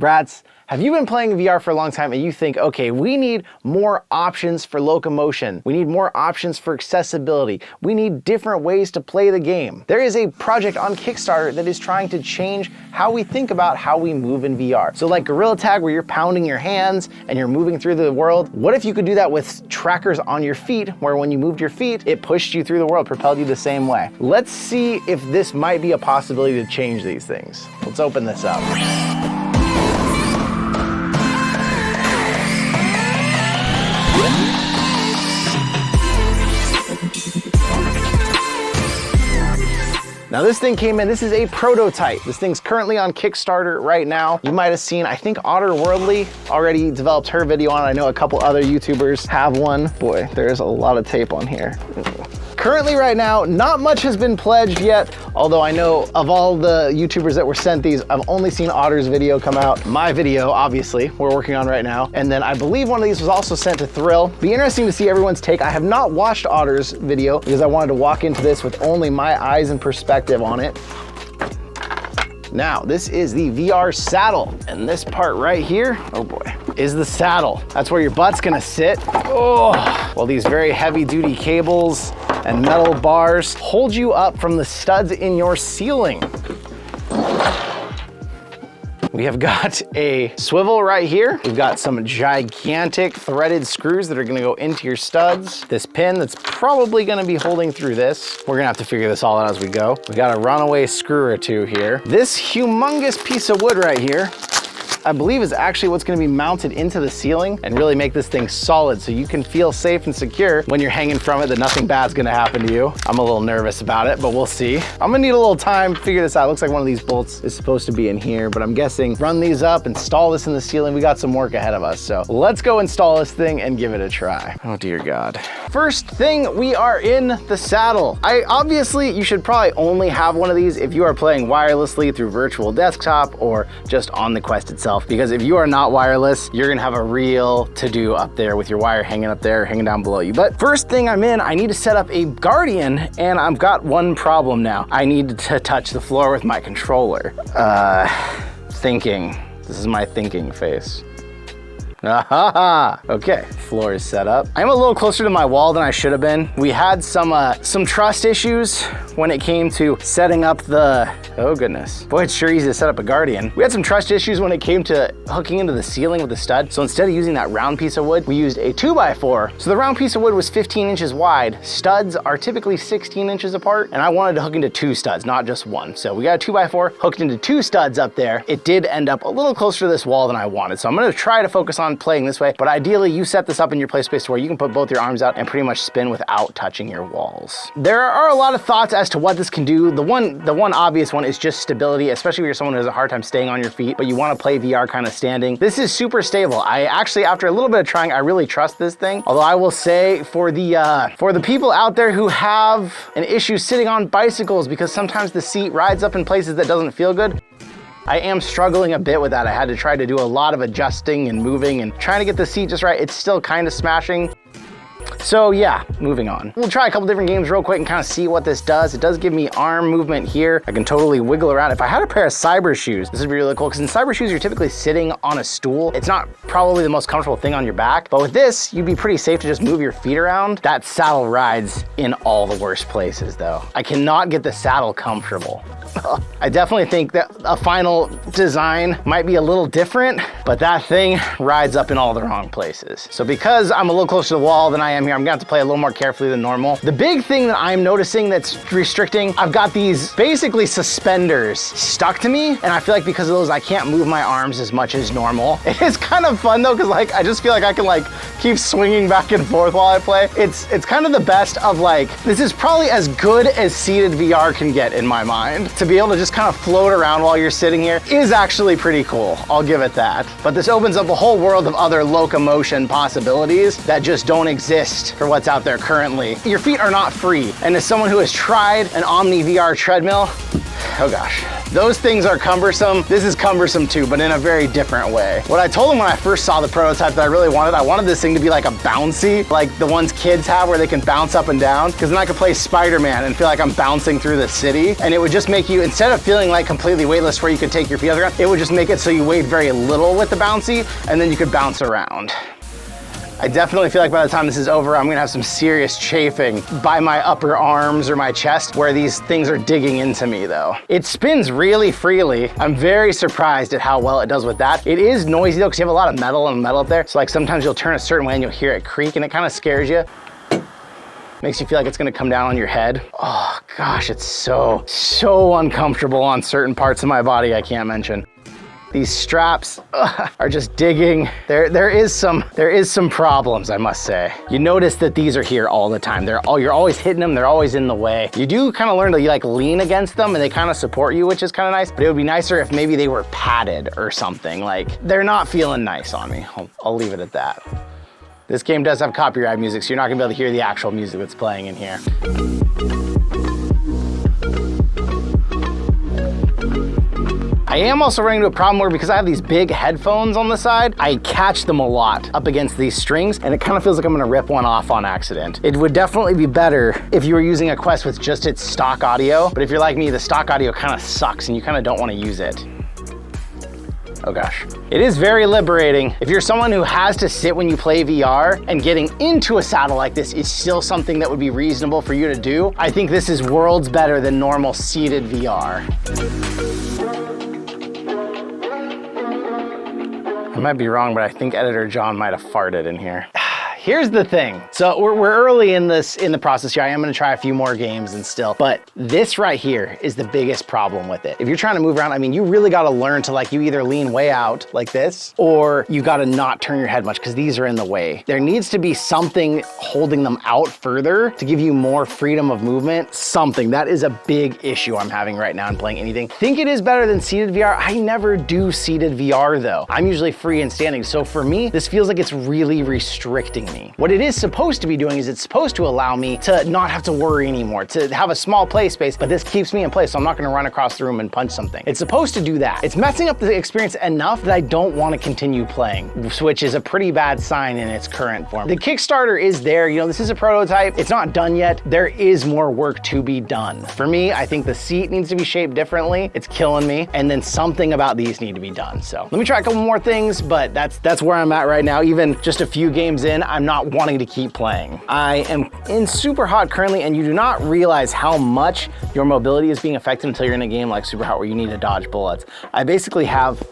Brats, have you been playing VR for a long time and you think, okay, we need more options for locomotion. We need more options for accessibility. We need different ways to play the game. There is a project on Kickstarter that is trying to change how we think about how we move in VR. So like Gorilla Tag, where you're pounding your hands and you're moving through the world, what if you could do that with trackers on your feet, where when you moved your feet, it pushed you through the world, propelled you the same way? Let's see if this might be a possibility to change these things. Let's open this up. Now this thing came in, this is a prototype. This thing's currently on Kickstarter right now. You might have seen, I think Otter Worldly already developed her video on it. I know a couple other YouTubers have one. Boy, there's a lot of tape on here. Currently right now, not much has been pledged yet, although I know of all the YouTubers that were sent these, I've only seen Otter's video come out. My video, obviously, we're working on right now. And then I believe one of these was also sent to Thrill. Be interesting to see everyone's take. I have not watched Otter's video because I wanted to walk into this with only my eyes and perspective on it. Now, this is the VR saddle, and this part right here, oh boy, is the saddle. That's where your butt's gonna sit. Oh, well, these very heavy duty cables and metal bars hold you up from the studs in your ceiling. We have got a swivel right here. We've got some gigantic threaded screws that are gonna go into your studs. This pin that's probably gonna be holding through this. We're gonna have to figure this all out as we go. We got a runaway screw or two here. This humongous piece of wood right here, I believe is actually what's gonna be mounted into the ceiling and really make this thing solid so you can feel safe and secure when you're hanging from it, that nothing bad's gonna happen to you. I'm a little nervous about it, but we'll see. I'm gonna need a little time to figure this out. It looks like one of these bolts is supposed to be in here, but I'm guessing run these up, install this in the ceiling. We got some work ahead of us, so let's go install this thing and give it a try. Oh dear God. First thing, we are in the saddle. Obviously, you should probably only have one of these if you are playing wirelessly through virtual desktop or just on the Quest itself. Because if you are not wireless, you're gonna have a real to-do up there with your wire hanging up there, hanging down below you. But first thing I'm in, I need to set up a Guardian, and I've got one problem now. I need to touch the floor with my controller. Thinking. This is my thinking face. Okay, floor is set up. I'm a little closer to my wall than I should have been. We had some trust issues when it came to setting up the, oh goodness. Boy, it's sure easy to set up a Guardian. We had some trust issues when it came to hooking into the ceiling with the stud. So instead of using that round piece of wood, we used a 2x4. So the round piece of wood was 15 inches wide. Studs are typically 16 inches apart, and I wanted to hook into 2 studs, not just one. So we got a 2x4 hooked into 2 studs up there. It did end up a little closer to this wall than I wanted. So I'm gonna try to focus on playing this way, but ideally you set this up in your play space to where you can put both your arms out and pretty much spin without touching your walls. There are a lot of thoughts as to what this can do. The one obvious one is just stability, especially if you're someone who has a hard time staying on your feet, but you want to play VR kind of standing. This is super stable. I actually, after a little bit of trying, I really trust this thing. Although I will say for the people out there who have an issue sitting on bicycles because sometimes the seat rides up in places that doesn't feel good, I am struggling a bit with that. I had to try to do a lot of adjusting and moving and trying to get the seat just right. It's still kind of smashing. So yeah, moving on. We'll try a couple different games real quick and kind of see what this does. It does give me arm movement here. I can totally wiggle around. If I had a pair of Saber shoes, this would be really cool because in Saber shoes, you're typically sitting on a stool. It's not probably the most comfortable thing on your back, but with this, you'd be pretty safe to just move your feet around. That saddle rides in all the worst places though. I cannot get the saddle comfortable. I definitely think that a final design might be a little different, but that thing rides up in all the wrong places. So because I'm a little closer to the wall than I am here, I'm gonna have to play a little more carefully than normal. The big thing that I'm noticing that's restricting, I've got these basically suspenders stuck to me, and I feel like because of those, I can't move my arms as much as normal. It's kind of fun though, because like I just feel like I can like keep swinging back and forth while I play. It's kind of the best of like, this is probably as good as seated VR can get in my mind. To be able to just kind of float around while you're sitting here is actually pretty cool. I'll give it that. But this opens up a whole world of other locomotion possibilities that just don't exist for what's out there currently. Your feet are not free. And as someone who has tried an Omni VR treadmill, Oh gosh. Those things are cumbersome. This is cumbersome too, but in a very different way. What I told him when I first saw the prototype that I really wanted, I wanted this thing to be like a bouncy, like the ones kids have where they can bounce up and down, because then I could play Spider-Man and feel like I'm bouncing through the city, and it would just make you, instead of feeling like completely weightless where you could take your feet off the ground, it would just make it so you weighed very little with the bouncy, and then you could bounce around. I definitely feel like by the time this is over, I'm gonna have some serious chafing by my upper arms or my chest where these things are digging into me though. It spins really freely. I'm very surprised at how well it does with that. It is noisy though, because you have a lot of metal up there. So like sometimes you'll turn a certain way and you'll hear it creak and it kind of scares you. Makes you feel like it's gonna come down on your head. Oh gosh, it's so uncomfortable on certain parts of my body I can't mention. These straps are just digging. There is some problems, I must say. You notice that these are here all the time. You're always hitting them, they're always in the way. You do kind of learn to like lean against them and they kind of support you, which is kind of nice, but it would be nicer if maybe they were padded or something. Like, they're not feeling nice on me. I'll leave it at that. This game does have copyright music, so you're not gonna be able to hear the actual music that's playing in here. I am also running into a problem where because I have these big headphones on the side, I catch them a lot up against these strings and it kind of feels like I'm gonna rip one off on accident. It would definitely be better if you were using a Quest with just its stock audio, but if you're like me, the stock audio kind of sucks and you kind of don't want to use it. Oh gosh. It is very liberating. If you're someone who has to sit when you play VR and getting into a saddle like this is still something that would be reasonable for you to do, I think this is worlds better than normal seated VR. I might be wrong, but I think editor John might have farted in here. Here's the thing. So we're early in the process here. I am gonna try a few more games and still, but this right here is the biggest problem with it. If you're trying to move around, I mean, you really gotta learn to like, you either lean way out like this, or you gotta not turn your head much because these are in the way. There needs to be something holding them out further to give you more freedom of movement. Something. That is a big issue I'm having right now in playing anything. Think it is better than seated VR. I never do seated VR though. I'm usually free and standing. So for me, this feels like it's really restricting me. What it is supposed to be doing is it's supposed to allow me to not have to worry anymore, to have a small play space, but this keeps me in place, so I'm not gonna run across the room and punch something. It's supposed to do that. It's messing up the experience enough that I don't wanna continue playing, which is a pretty bad sign in its current form. The Kickstarter is there, you know, this is a prototype. It's not done yet. There is more work to be done. For me, I think the seat needs to be shaped differently. It's killing me. And then something about these need to be done. So let me try a couple more things, but that's where I'm at right now. Even just a few games in, I'm not wanting to keep playing. I am in Superhot currently, and you do not realize how much your mobility is being affected until you're in a game like Superhot where you need to dodge bullets. I basically have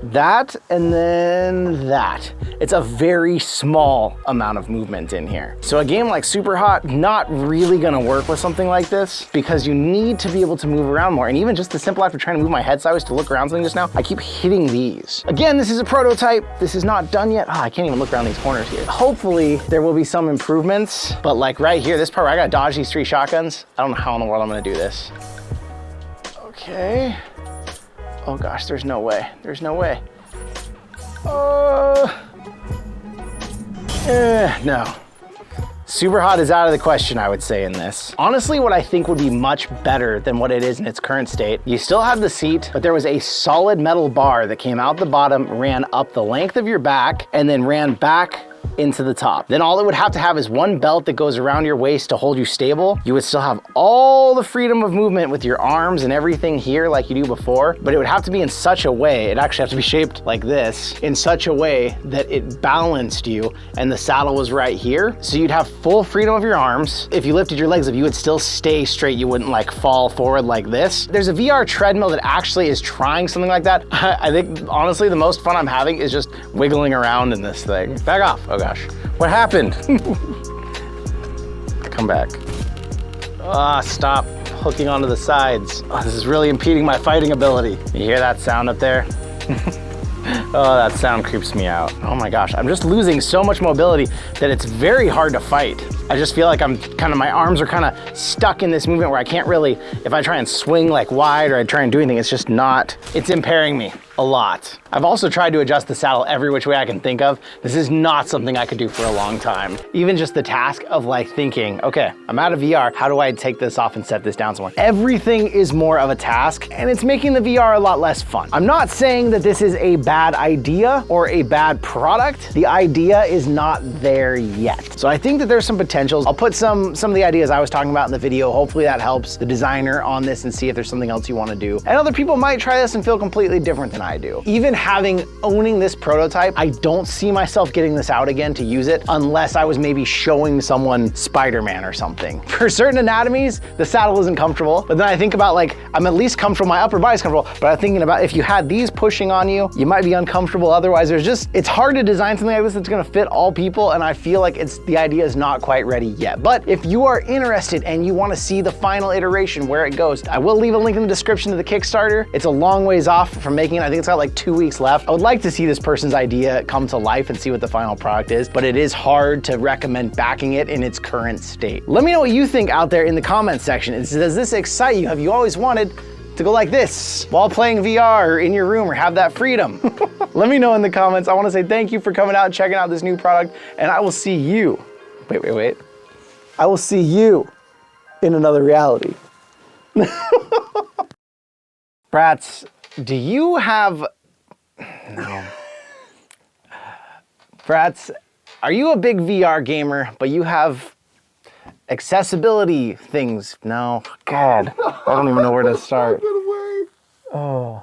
that and then that. It's a very small amount of movement in here. So a game like Superhot, not really gonna work with something like this because you need to be able to move around more. And even just the simple act of trying to move my head sideways to look around something just now, I keep hitting these. Again, this is a prototype. This is not done yet. I can't even look around these corners here. Hopefully there will be some improvements, but like right here, this part where I gotta dodge these 3 shotguns, I don't know how in the world I'm gonna do this. Okay. Oh gosh, there's no way. There's no way. No. Superhot is out of the question, I would say, in this. Honestly, what I think would be much better than what it is in its current state, you still have the seat, but there was a solid metal bar that came out the bottom, ran up the length of your back, and then ran back into the top. Then all it would have to have is one belt that goes around your waist to hold you stable. You would still have all the freedom of movement with your arms and everything here like you do before, but it would have to be in such a way, it actually has to be shaped like this, in such a way that it balanced you and the saddle was right here. So you'd have full freedom of your arms. If you lifted your legs up, you would still stay straight. You wouldn't like fall forward like this. There's a VR treadmill that actually is trying something like that. I think honestly, the most fun I'm having is just wiggling around in this thing. Back off. Oh gosh, what happened? Come back. Stop hooking onto the sides. This is really impeding my fighting ability. You hear that sound up there? Oh, that sound creeps me out. Oh my gosh, I'm just losing so much mobility that it's very hard to fight. I just feel like my arms are kind of stuck in this movement where I can't really, if I try and swing like wide or I try and do anything, it's just not, it's impairing me. a lot. I've also tried to adjust the saddle every which way I can think of. This is not something I could do for a long time. Even just the task of like thinking, okay, I'm out of VR, how do I take this off and set this down somewhere? Everything is more of a task, and it's making the VR a lot less fun. I'm not saying that this is a bad idea or a bad product. The idea is not there yet. So I think that there's some potentials. I'll put some of the ideas I was talking about in the video. Hopefully that helps the designer on this and see if there's something else you want to do. And other people might try this and feel completely different than I do. Even owning this prototype, I don't see myself getting this out again to use it unless I was maybe showing someone Spider-Man or something. For certain anatomies, the saddle isn't comfortable, but then I think about like, I'm at least comfortable, my upper body's comfortable, but I'm thinking about if you had these pushing on you, you might be uncomfortable. Otherwise, it's hard to design something like this that's gonna fit all people, and I feel like the idea is not quite ready yet. But if you are interested and you wanna see the final iteration where it goes, I will leave a link in the description to the Kickstarter. It's a long ways off from making it. I think it's got like 2 weeks left. I would like to see this person's idea come to life and see what the final product is, but it is hard to recommend backing it in its current state. Let me know what you think out there in the comments section. Does this excite you? Have you always wanted to go like this while playing VR or in your room or have that freedom? Let me know in the comments. I want to say thank you for coming out and checking out this new product, and I will see you. Wait. I will see you in another reality. Brats, do you have... No. Brats, are you a big VR gamer, but you have accessibility things? No. God, I don't even know where to start. Oh.